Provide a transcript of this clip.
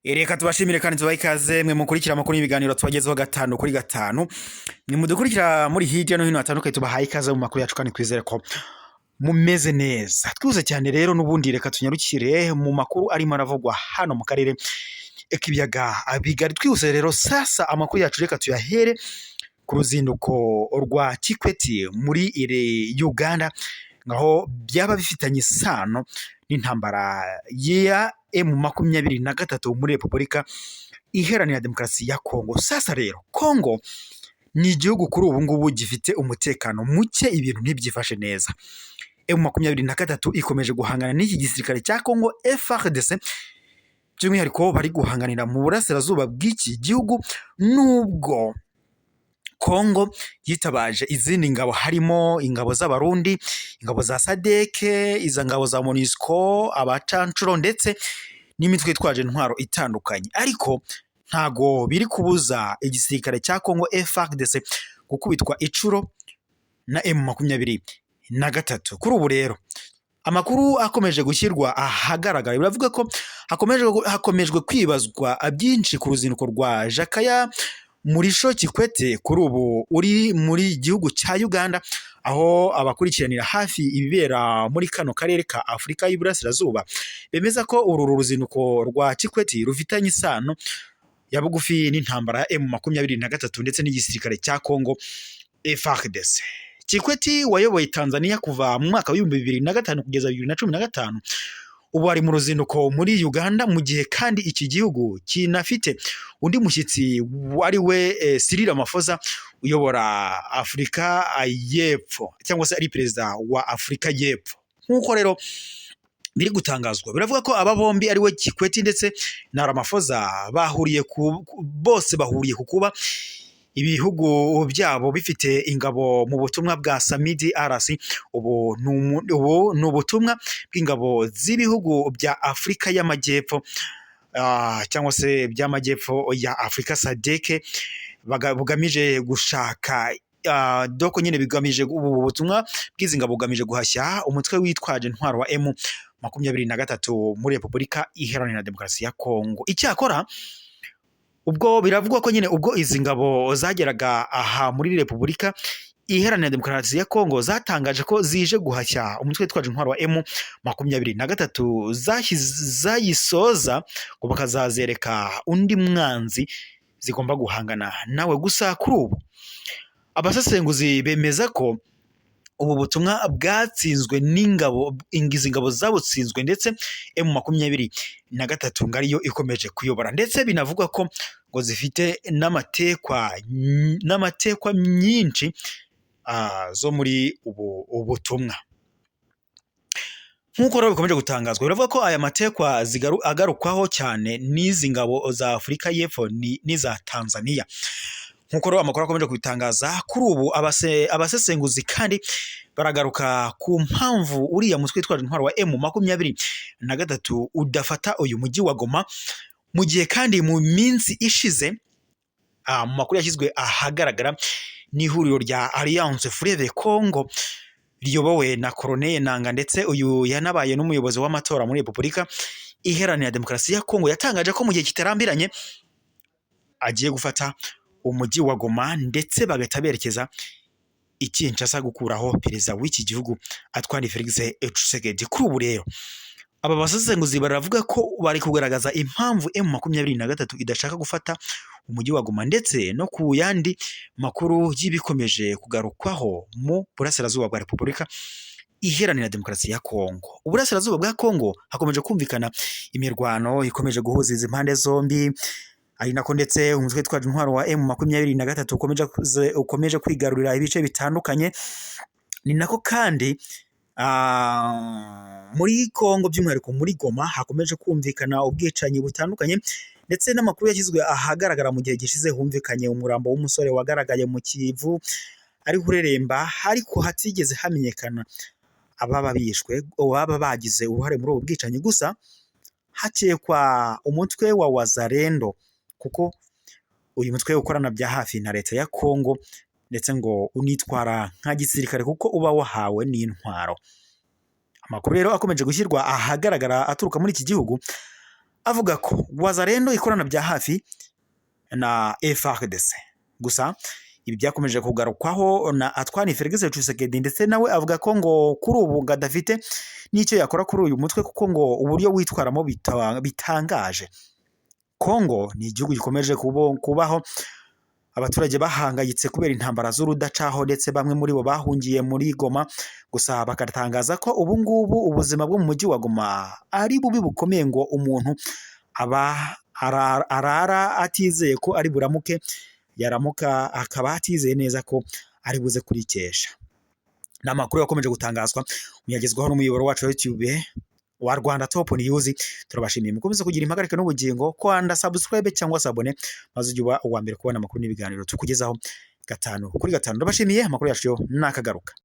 Reka tubashimire kandi tubahe ikaze mwe mukurikira amakuru y'ibiganiro tubagezeho gatanu kuri gatanu. Mwe mudukurikira muri hirya no hino hatandukanye tubahaye ikaze mu makuru yacu kandi twizere ko mumeze neza. Twuze cyane rero n'ubundi reka tunyarukire mu makuru arimo aravugwa hano mu karere k'ibiyaga bigari. Twihuse rero sasa amakuru yacu reka tuyahere ku ruzinduko rwa Kikwete muri Uganda, ngaho byaba bifitanye isano n'intambara ya M23 muri Repubulika Iharanira Demokarasi ya Kongo. Sasa rero Kongo ni igihugu kuri ubu ngubu gifite umutekano muke, ibintu ntibyifashe neza. M23 ikomeje guhangana n'iki gisirikare cya Kongo FARDC, by'umwihariko bari guhanganira mu burasirazuba bw'iki gihugu, nubwo Kongo yitabaje izindi ngabo harimo ingabo z'abarundi, ingabo za SADC, iza ngabo za MONUSCO, abacancuro ndetse n'imitwe itwaje intwaro itandukanye, ariko ntago biri kubuza igisirikare cya Kongo FARDC gukubitwa icuro na M23. Kuri ubu rero amakuru akomeje gushyirwa ahagaragara, biravuga ko hakomejwe kwibazwa byinshi ku ruzinduko rwa Jakaya Murisho Kikwete kuri ubu uri muri gihugu cya Uganda, aho abakurikiranira hafi ibibera muri kano karere ka Afurika y'Iburasirazuba bemeza ko uru ruzinduko rwa Kikwete rufitanye isano ya bugufi n'intambara ya M23 ndetse n'igisirikare cya Kongo FARDC. Kikwete wayoboye Tanzania kuva mu mwaka wa 2005 kugeza 2015, ubu ari mu ruzinduko muri Uganda, mu gihe kandi iki gihugu kinafite undi mushyitsi wari we Cyril Ramaphosa uyobora Afurika y'Epfo, cyangwa se ari perezida wa Afurika y'Epfo. Nk'uko rero biri gutangazwa, biravuga ko aba bombi ari we Kikwete ndetse na Ramaphosa bose bahuriye ku kuba ibihugu byabo bifite ingabo mu butumwa bwa SAMIDRC. Ubu ni ubutumwa bw'ingabo z'ibihugu bya Afurika y'Amajyepfo, cyangwa se by'amajyepfo ya Afurika SADC, bugamije gushaka doko nyine bigamije ubu butumwa bw'izi ngabo bugamije guhashya umutwe witwaje intwaro wa M23 muri Repubulika Iharanira Demokarasi ya Kongo. Icyakora ubwo biravugwa ko nyine ubwo izi ngabo zageraga aha muri Repubulika Iharanira Demokarasi ya Kongo zatangaje ko zije guhashya umutwe witwaje intwaro wa M23, zayisoza ngo bakazazereka undi mwanzi zigomba guhangana nawe. Gusa kuri ubu abasesenguzi bemeza ko ubu butumwa bwatsinzwe n'ingabo, izi ngabo zabutsinzwe, ndetse M23 ngariyo ikomeje kuyobora, ndetse binavugwa ko ngo zifite n'amatekwa myinshi zo muri ubu butumwa. Nk'uko rero bikomeje gutangazwa, biravuga ko aya matekwa agarukwaho cyane n'izi ngabo za Afurika y'Epfo n'iza Tanzania. Nk'uko rero amakuru akomeje kubitangaza, kuri ubu abasesenguzi kandi baragaruka ku mpamvu uriya mutwe witwaje intwaro wa M23 udafata uyu mujyi wa Goma, mu gihe kandi mu minsi ishize mu makuru yashyizwe ahagaragara n'ihuriro rya Alliance Fleuve Congo riyobowe na Colonel Nanga, ndetse uyu yanabaye n'umuyobozi w'amatora muri Repubulika Iharanira Demokarasi ya Kongo, yatangaje ko mu gihe kitarambiranye agiye gufata umujyi wa Goma, ndetse bagahita berekeza i Kinshasa gukuraho perezida w'iki gihugu Antoine Felix Tshisekedi. Kuri ubu rero aba basesenguzi baravuga ko bari kugaragaza impamvu M23 idashaka gufata umujyi wa Goma, ndetse no ku yandi makuru y'ibikomeje kugarukwaho mu burasirazuba bwa Repubulika Iharanira Demokarasi ya Kongo. Uburasirazuba bwa Kongo hakomeje kumvikana imirwano ikomeje guhuza izi mpande zombi, ari nako ndetse umutwe witwaje intwaro wa M23 ukomeje kwigarurira ibice bitandukanye. Ni nako kandi muri Kongo, by'umwihariko muri Goma, hakomeje kumvikana ubwicanyi butandukanye, ndetse n'amakuru yashyizwe ahagaragara mu gihe gishize humvikanye umurambo w'umusore wagaragaye mu Kivu ari kureremba, ariko hatigeze hamenyekana ababa bishwe, ababa bagize uruhare muri ubu bwicanyi. Gusa hakekwa umutwe wa Wazalendo, kuko uyu mutwe ukorana bya hafi na leta ya Kongo, ndetse ngo unitwara nka gisirikare kuko uba wahawe n'intwaro. Amakuru rero akomeje gushyirwa ahagaragara aturuka muri iki gihugu avuga ko Wazalendo ikorana bya hafi na FARDC. Gusa ibi byakomeje kugarukwaho na Antoine Felix Tshisekedi, ndetse nawe avuga ko ngo kuri ubu ngo adafite n'icyo yakora kuri uyu mutwe, kuko ngo uburyo witwaramo bitangaje. Kongo ni igihugu gikomeje kubaho abaturage bahangayitse kubera intambara z'urudacaho, ndetse bamwe muri bo bahungiye muri Goma. Gusa bakatangaza ko ubu ngubu ubuzima bwo mu mujyi wa Goma ari bubi bukomeye, ngo umuntu arara atizeye ko ari buramuke, yaramuka akaba atizeye neza ko ari buze kurikesha. Ni amakuru yakomeje gutangazwa muyagezwaho n'umuyoboro wacu wa YouTube wa Rwanda Top News. Turabashimiye mukomeze kugira impagarike n'ubugingo, kwanda subscribe cyangwa sabone, maze ujye uba uwa mbere kubona amakuru n'ibiganiro tukugezaho 5 kuri 5. Ndabashimiye, amakuru yacu yo nakagaruka.